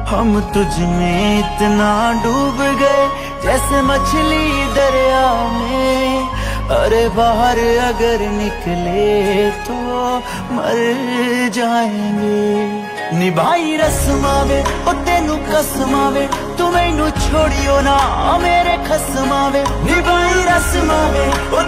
हम तुझ में इतना डूब गए जैसे मछली दरिया में। अरे बाहर अगर निकले तो मर जाएंगे। निभाई रस्मावे ओ तेनू कसमावे, तू मैनू छोड़ियो ना मेरे खसमावे। निभाई रस्मावे ओ